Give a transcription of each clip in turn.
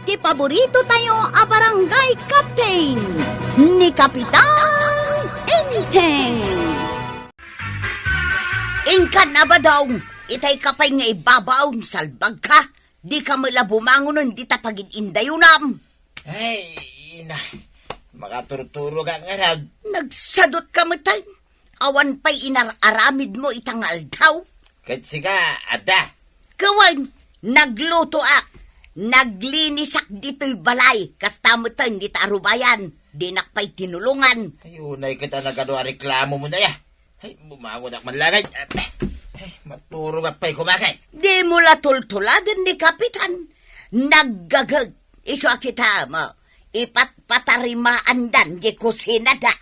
ti paborito tayo a barangay captain ni Kapitan Enteng. Ingkan na ba daw, itay kapay nga ibabaw, salbag ka, di ka mula bumangon di ta pagin-indayunam. Ay, makaturturo ka nga raw. Nagsadot ka matay, awan pa'y inararamid mo itangal daw. Kasi ka, ada. Kawan, nagluto ak, naglinisak dito'y balay, kastamatan di ta arubayan, di nakpay tinulungan. Ay, unay kita nagano reklamo mo na ya. Ay, bumangon ak manlagay. Ay, maturo ka pa'y kumakay. Di mula tultuladan ni Kapitan, naggagag, iso kita mo, ipatpatarimaan dan di kusina da.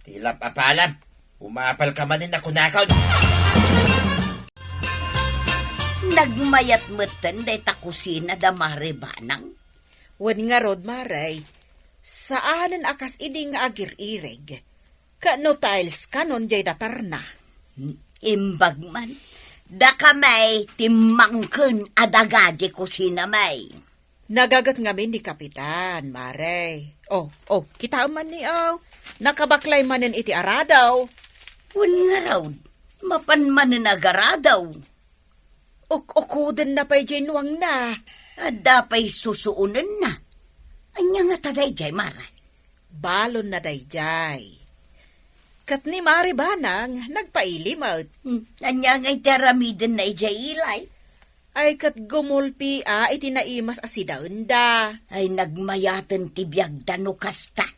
Tila papalam. Umapal ka manin na kunakaw. Nagmayat matan day ta kusina da maribanang. Wan nga rod, Maray, saanan akas iding nga agir-ireg, ka no tiles kanon jay datarna. Imbag man, da kamay timangken adaga di kusina may. Nagagat ngamin ni Kapitan, Maray. Oh, kita man ni nakabaklay manen iti aradaw. Wan nga raw, mapanmanin agaradaw. Ukuden na pa'y jinuang na. Ada pa'y susuunan na. Anya nga taday jay maray. Balon na dayjay. Kat ni Mari Banang, nagpailimot. Anya nga'y teramiden na ijay ilay. Ay kat gumulpi iti naimas asidaon da. Ay nagmayatan tibiyag dano kasta.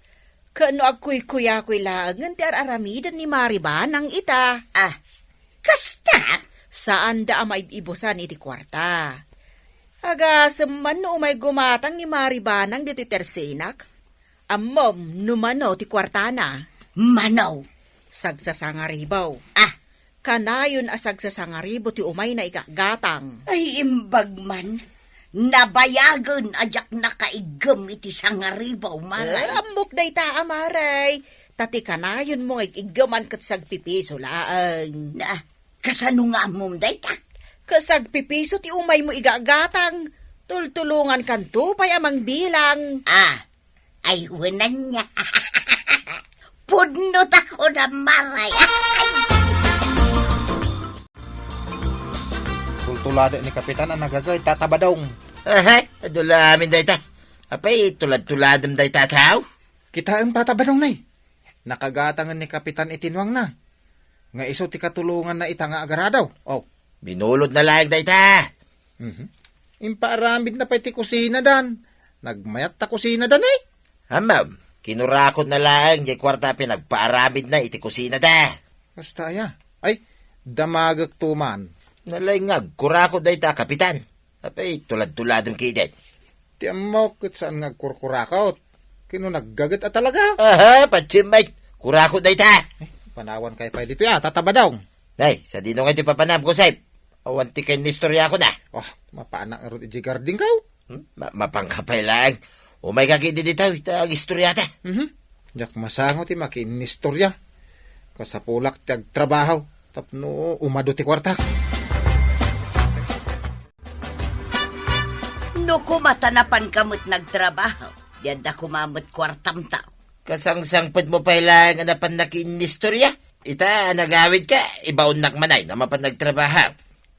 Kano agkuy-kuya-kuy laangan ti araramidan ni Mari Banang ita. Kasta? Saan da amay ibusan iti kwarta? Agasam man no umay gumatang ni Mari Banang diti tersenak. Ammom, numano ti kwarta na. Manaw. Sagsasangaribaw. Kanayon asagsasangaribo ti umay na ikagatang. Ay imbag man. Nabayagan ajak nakaigam iti sangaribaw maray. Amok day ta, Maray. Tati kanayon mo igaman kat sagpipiso laang. Kasano nga mong dayta? Kasagpipiso ti umay mo igagatang. Tultulungan kanto pay amang bilang. Ay unan niya. Pudnot ako na maray. Tultulado ni Kapitan ang nagagay, tatabadong. Adulamin day ta. Apay, tulad-tuladam day ta tao. Kita ang tatabadong na Nakagatangan ni Kapitan itinwang na. Nga iso ti katulungan na ita nga agaradaw. Binulod na lang day ta. Impaaramid na pa iti kusina dan. Nagmayat ta kusina dan Ma'am, kinurakot na lang yung kwarta pinagpaaramid na iti kusina da. Basta ya. Ay, damagak tuman. Nalaingag, kurakot day ta, Kapitan. Apay, tulad-tuladam kidet. Ti amok kat saan nagkurkurakot. Kino naggagat at talaga. Patsimay. Kurakot day ta. Panawan kay pa dito tatabadong. Day, sa dino nga iti papanam ko, Saib. Awan ti kay nistorya ko na. Mapaanak nga rin ijigarding kaw. Mapangkapay lang. Umay kakidi dito, itag istorya ta. Jak masango ti makinistorya. Kasapulak ti agtrabaho. Tapno umado ti kwarta. No kumatanapan kamot nagtrabaho. Diyan da kumamot kwartam tao. Kasangsangpad mo pa ilang anapan na kinistorya. Ita, nagawid ka, ibaon nakmanay na mapan nagtrabaho.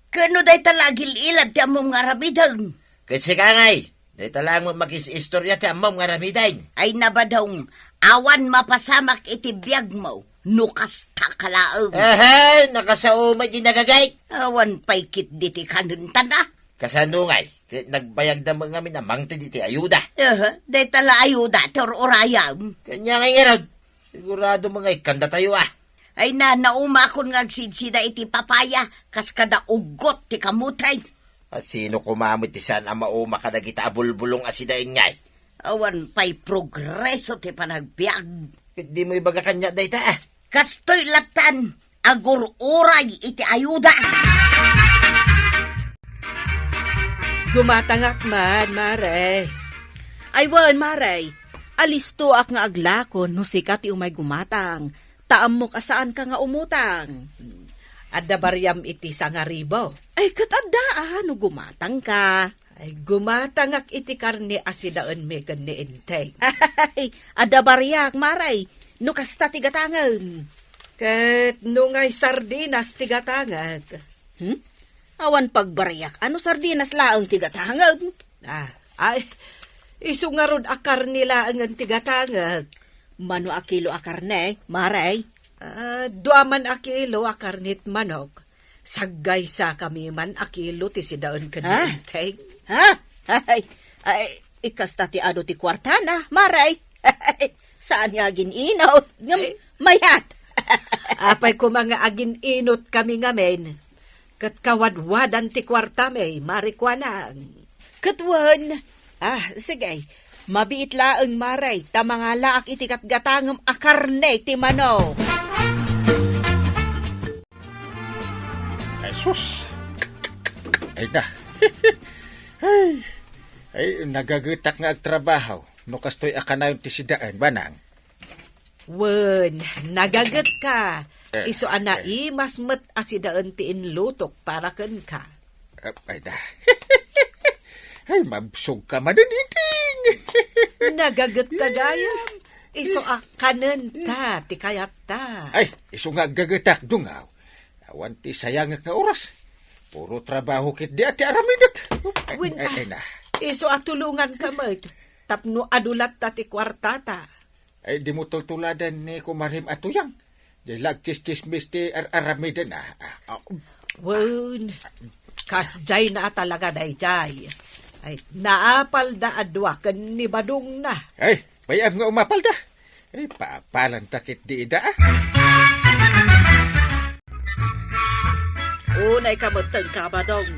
Kano day talagil ilad ti among nga rabidang? Kasi ka ngay, day talang mo makis-istorya ti amom nga ramiday. Ay nabadong, awan mapasamak iti biyag mo, nukas takalaang. Nakasaumay di nagagay. Awan pa'y kit diti kanuntan Kasano ngay, nagbayag na mga minamang ti diti ayuda. Day tala ayuda, orayam. Kanya ngay nga sigurado mga ikanda tayo Ay nauma akong ngagsidsida iti papaya, kas kada ugot ti kamutay. Sino kumamit ti saan ang mauma ka nagita bulbulong asidain ngay? Awan pa'y progreso ti panagbiag. Di mo ibaga kanya day ta Kastoy latan, agur-uray iti ayuda. Gumatangak man, Maray. Aywan, Maray. Alisto ak nga aglakon no sikat ti umay gumatang. Taam mo kasaan ka nga umutang. Adda baryam iti sangaribo. Ay katadaan no gumatang ka. Ay gumatangak iti karne asidaan me kan ni Inteng. Ay, ada bariyak, maray. No kasta tigatangam. Ket nungay sardinas tigatangag. Awan pagbariyak, ano sardinas laang tigatangam? Ay, isu nga ron akar nila ang tigatangag. Mano akilo akarne, maray. Duaman akilo akarnit manok. Saggay sa kami man akilo ti sidaon kan ni Inteng. Ha? Ay, ikasta ti ado ti kwartana, maray. Saan niya ginaw? Mayat. Apay ko mga agin inot kami ngamen. Kat kawadwadan ti kwarta may marikwanang. Katwan. Sige. Mabiit laang maray. Tamanga laak iti katgatangam akarne ti mano. Ay, sus! Ay na. ay, nagagitak nga agtrabaho. No kastoy akanayon ti sidaan, banang. Wen, nagagat ka. Iso anai mas met asidaan ti inlutok para ken ka. Ay na. Ay, mabsog ka madaniting. Nagagat ka gayam. Iso akanen ta, ti kayat ta. Ay, iso nga gagatak dungaw. Awan ti sayangak nga oras. Puro trabaho kit di ati aramidak. Wen, Ay na. iso atulungan ka met. Tapno adulat ta ti kwartata. Ay, di mo tultuladan ni kumarim atuyang. Di lagchis-chismis ti aramidan Wen, kasjay na talaga dayjay. Ay, naapal da adwa ken ni badung na. Ay, bayam nga umapal da. Ay, paapalan takit di ida Unay kamutang kabadong.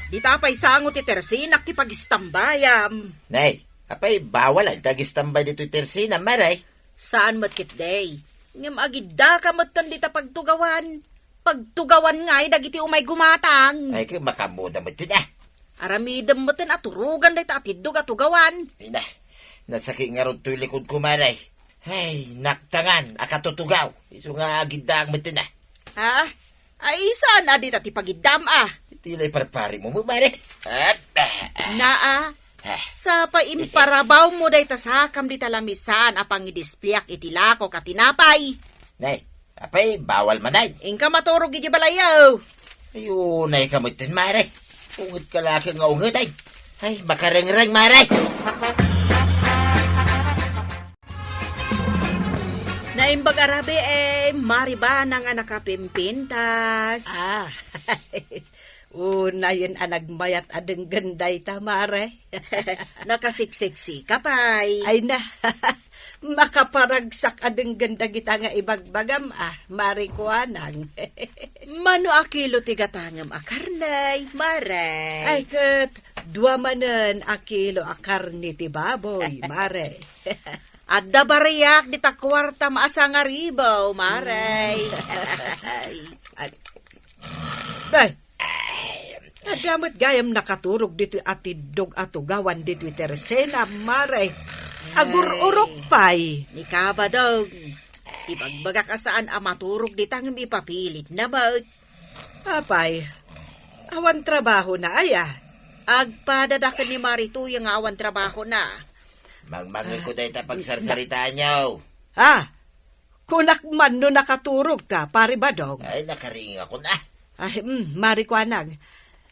Di tapay sangot ti tersinak ti pagistambayam. Nay, apay bawal ang tagistambay dito Tersina, maray. Saan matkit day? Ngam agidda kamutan di ta pagtugawan. Pagtugawan ngay dagiti umay gumatang. Ay, kaya makamuda mo din Aramidam mo tin aturugan day ta atidog atugawan. Ay na, nasakit nga ron to'y likod ko, maray. Ay, naktangan, akatutugaw. Iso nga agidang mo din Ha? Ay saan na di ta ti pagidam Tila'y parpari mo, maray. Naa, sa paimparabaw mo day tasakam di talamisan apang idispliak itilako katinapay. Nay, apay bawal manay. Ingka maturog iti balayaw. Ayun, nay kamutin, maray. Ungot ka laki nga ungot, ay. Ay, makareng-reng, maray. Naimbag arabi mariba nang anak kapimpintas. Una yun anagmayat adeng ganday tamare. Nakasiksiksi kapay. Ay na, makaparagsak adeng ganda kita nga ibagbagam marikuanang. Mano akilo tigatangam akarnay, maray. Ay kat, dua manen akilo akarni ti baboy, mare. Adda bariyak di ta kwarta maasa nga ribaw, maray. Day, nadamat gayam nakaturog dito atidog atugawan dito Tersena, mare. Agur-urok pay. Ni kabadog. Ibagbaga ka saan amaturog di tangim ipapilit na ba? Apay, awan trabaho na aya. Agpadadakan ni Marito yung awan trabaho na. Mangmangan ko dahil pagsarsaritaan niyo. Kunak man no nakaturog ka, pari badong. Ay, nakaring ako na. Ay, marikwanang.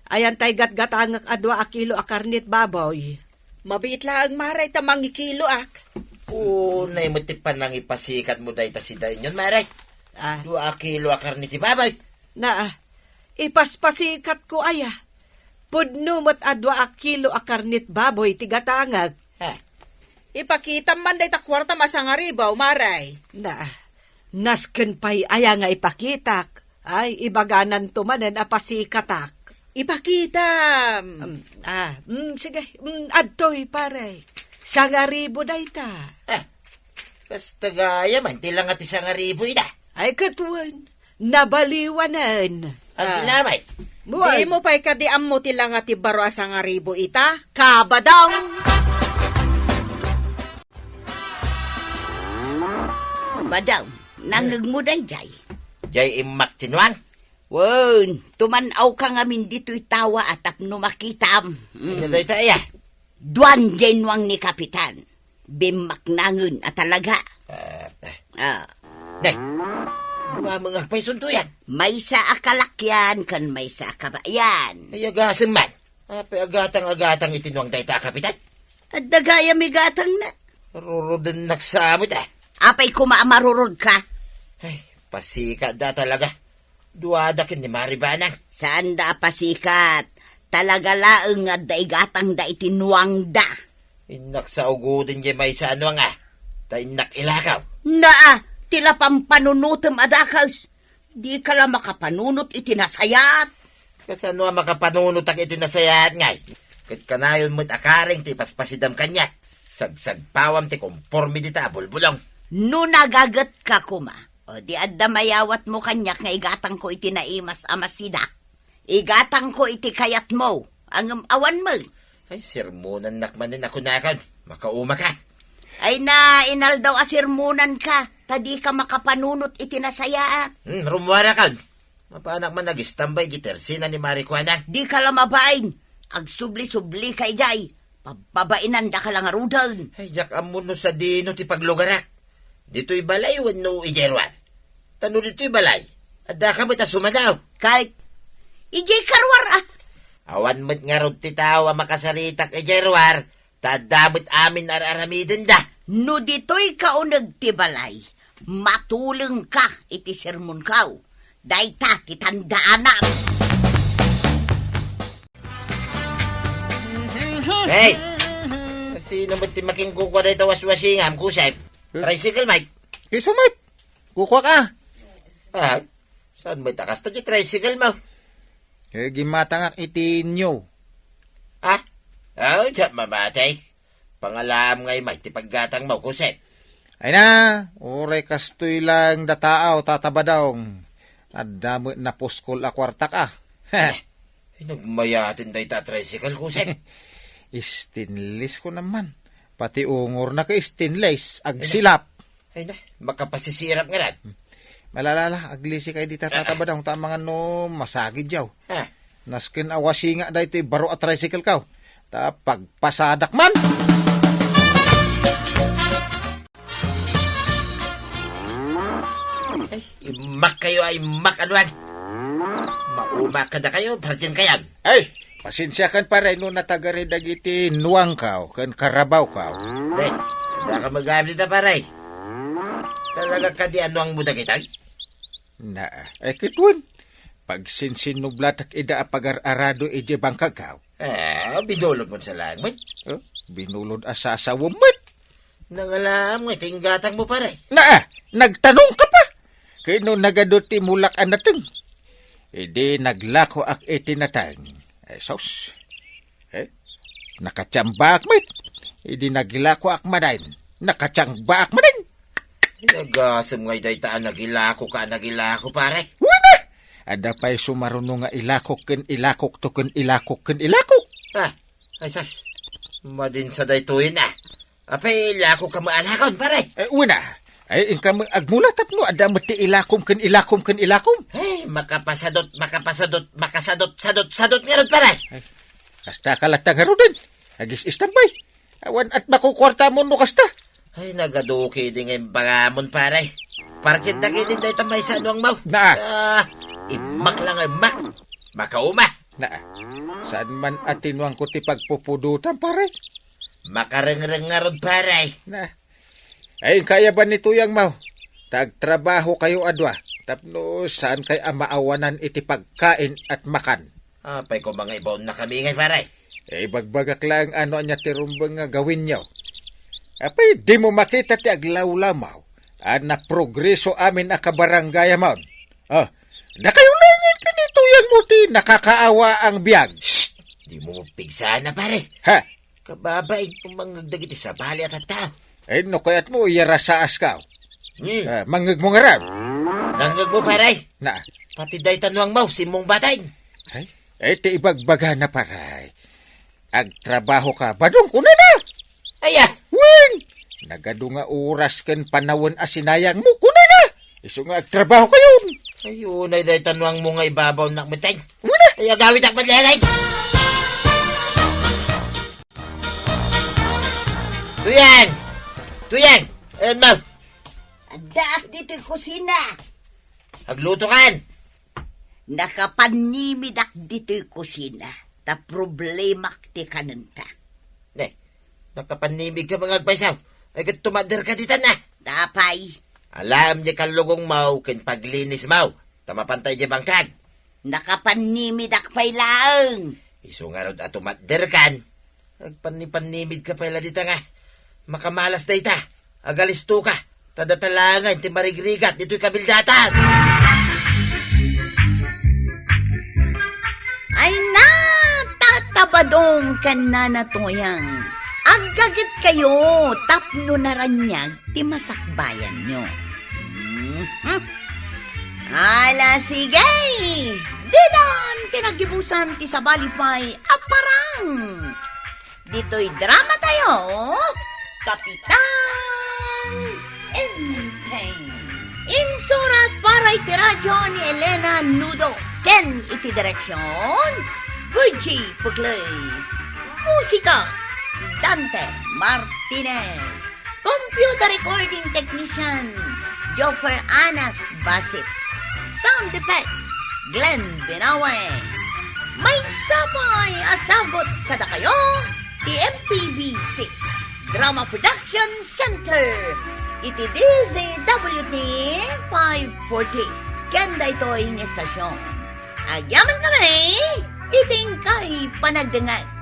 Ayan tay gat-gatangak adwa akilo akarnit baboy. Mabit lang maray tamang ikilo Unay mo tipan nang ipasikat mo dahil tasidain yun, maray. 2 kilo akar ni tibabay. Na, ipaspasikat ko aya. Pudno mo't adwa akilo akarnit baboy tigatangag. Ipakita man day takwarta masangaribaw, maray. Na, nasken pa'y aya nga ipakitak. Ay, ibaganan tumanen apasikatak. Ipakita. Sige, adtoy pare. 1,000 day ta. Kasta gaya man, tilang at 1,000 ida. Ay, katuan, nabaliwanan. Ang ginamay. Di mo pa'y kadiam mo tilang at ibaro asangaribo ita. Kabadong! Badaw, nangag mo day, jay. Jay imak tinuang. Wen, tumanaw ka ngamin dito'y tawa at tapno makitam. Ay, day tayo. Duan genwang ni Kapitan. Bimaknangon at talaga. Ah, Nay, mga paisunto yan. may sa akalakyan kan may sa kabayan. Ay, agasan man. Agatang-agatang itinwang day ta, Kapitan. At dagaya migatang na. Rurudan naksamot Apay kumamarurod ka. Ay, pasika da talaga. Duwadakin ni Maribanang. Saan da pasikat? Talaga laeng nga daigatang da itinuang da. Inak sa ugudin niya may sa ano nga. Ta inak ilakaw. Naa, tila pampanunutem adakaws. Di ka lang makapanunot itinasayat. Kasano ang makapanunot ang itinasayaan ngay. Kit kanayon mo't akaring ti paspasidam kanya. Sagsag pawam ti konforme di ta bulbulong. No nagagat ka kuma. O di adda mayawat mo kanyak nga igatang ko itinaimas amasida. Igatang ko iti kayat mo. Ang awan mo. Ay, sirmunan nakmanin ako nakan. Makauma ka. Ay na, inal daw asirmunan ka. Tadi ka makapanunot itinasayaat. Rumwara kan. Mapanak man nag-istambay gitersina ni Marikwana. Di ka lang mabain. Ag subli-subli kay jay. Pabainan da ka lang arudan. Ay, jak amuno sa dino ti paglugarak. Dito'y balay wano ijerwan. Tano dito'y balay. Adda ka mo't asumadaw. Kahit, ijay karwar ah. Awan mo't nga rod ti tao makasaritak ijerwar. Tadamot amin araramidin da. No dito'y kaunag ti balay. Matuleng ka iti sermon kaw. Dayta ti tandaanan. Hey! Sino mo't ti making kukwa na ito waswasingam, kusep? Tricycle, Mike. Kay sumit. Kukuha ka. Ah, saan mo'y takas to di tricycle mo? Kaya gimatangak itinyo. Ah? Oh, diyan mamatay. Pangalam ngay may tipaggatang mo, kusep. Ay na, oray kastoy lang dataaw tatabadong. At damo na puskol akwartak ah. Nagmayatin day ta tricycle, kusep. Stainless ko naman. Pati ungor na ka stainless, agsilap. Ay na, makapasisirap nga rin. Malalala, aglisi kay di tatabadong tamang ano, masagid yaw. Ha? Naskin awasi nga dahito baro at tricycle kaw. Ta pagpasadak man. Ay, imak kayo ay imak anuan. Maumak ka na kayo, partin kayan. Ay, pasensya kan pare no natagari dagiti nuwang kaw, kan karabaw kaw. Ay, hindi ka magamit na paray. Talaga ka di ano ang muda kita? Na, ay kitwan. Pag sinsinublatak ida apagar-arado ije bangkag kaw. Ah, binulog mo sa langit. Oh, binulod asasawa mo't. Nangalam mo, tinggatang mo paray. Na, nagtanong ka pa. Kaya no nagaduti mulak anateng. Edi naglako ak itinatang. Eh, sos. Nakachambak mo't. Edi naglako ak madain. Nakachambak madain. Nagasam ngay daytaan nagilako pare. Wala! Ada pa'y sumarunong nga ilakok to ken ilakok. Ah, ay sas. Madin sa daytuin ah. Apay ilako ka maalakon pare. Una, ay ingka agmulatap no, ada mati ilakom. Ay, makasadot nga ron pare. Ay, kasta kalatang harudan. Agis istambay. Awan at makukwarta mo no kasta. Ay, nagaduki din ngayon bangamon pare. Parkin na kinin dahi tamay sa anuang mau. Na. Imak lang imak. Makauma. Na, saan man atinwang ko ti pagpupudutan pare? Makareng-reng nga ron pare. Na, ay kaya ba nito yang mau? Tagtrabaho kayo adwa. Tapno saan kay amaawanan iti pagkain at makan? Apay ko mga ibaw na kami ngay pare. Bagbagak lang ano anya tirumbang nga gawin nyo. Apay, di mo makita ti aglawlamaw. Na progreso amin akabarangay amon. Oh, da kayo langit kanito yang muti nakakaawa ang biyag. Shh! Di mo pigsa na pare. Ha? Kababay kung manggagdagiti sa bali at tao. No kayat mo iyara sa askaw. Mangag mo nga ram. Nanggag mo pare. Na, Pati day tanuang mau, simong batay. ay, ti ibagbaga na paray. Agtrabaho ka, badong kuna na. Aya! Wen! Nagado nga oras ken panawon asinayang mo, kuna na. Iso nga agtrabaho kayon. Ayun, ay dahi tanwang mo nga ibabaw na mateng. Ay, agawit ak madlelay. Tuyang! Tuyang! Ayan, ma'am. Daak dito kusina. Agluto kan. Nakapanimidak dito kusina. Ta problema ti kanunta. Ne, nakapanimig ka mga agpaisaw. Ay, tumader ka dita na. Tapay, Alam niya kalugong mau, kin paglinis mau. Tamapantay niya bangkag. nakapanimidak pay laeng. Isungarod at tumader kan. Agpanipanimid ka pala dita nga. Makamalas na ita. Agalisto ka. Tadatalangan, ti marigrigat, dito'y kabildatan. Ay na, tatabadong kan nanatoyang. Agagit kayo, tapno na ranyag, ti masakbayan nyo. Ala, sige! Didan, tinagibusan ti sabalipay, aparang! Dito'y drama tayo, Kapitan Enteng. Insurat para iti radyo ni Elena Nudo. Ken iti direksyon, Virgie Pugley. Musika, Dante Martinez. Computer recording technician, Joffer Anas Basit. Sound effects, Glenn Binawe. May sapay asagot kada kayo, TMPBC Drama Production Center. Iti DZWT 540. Kenda ito'y estasyon. Agyaman kami, iting kay panagdengag.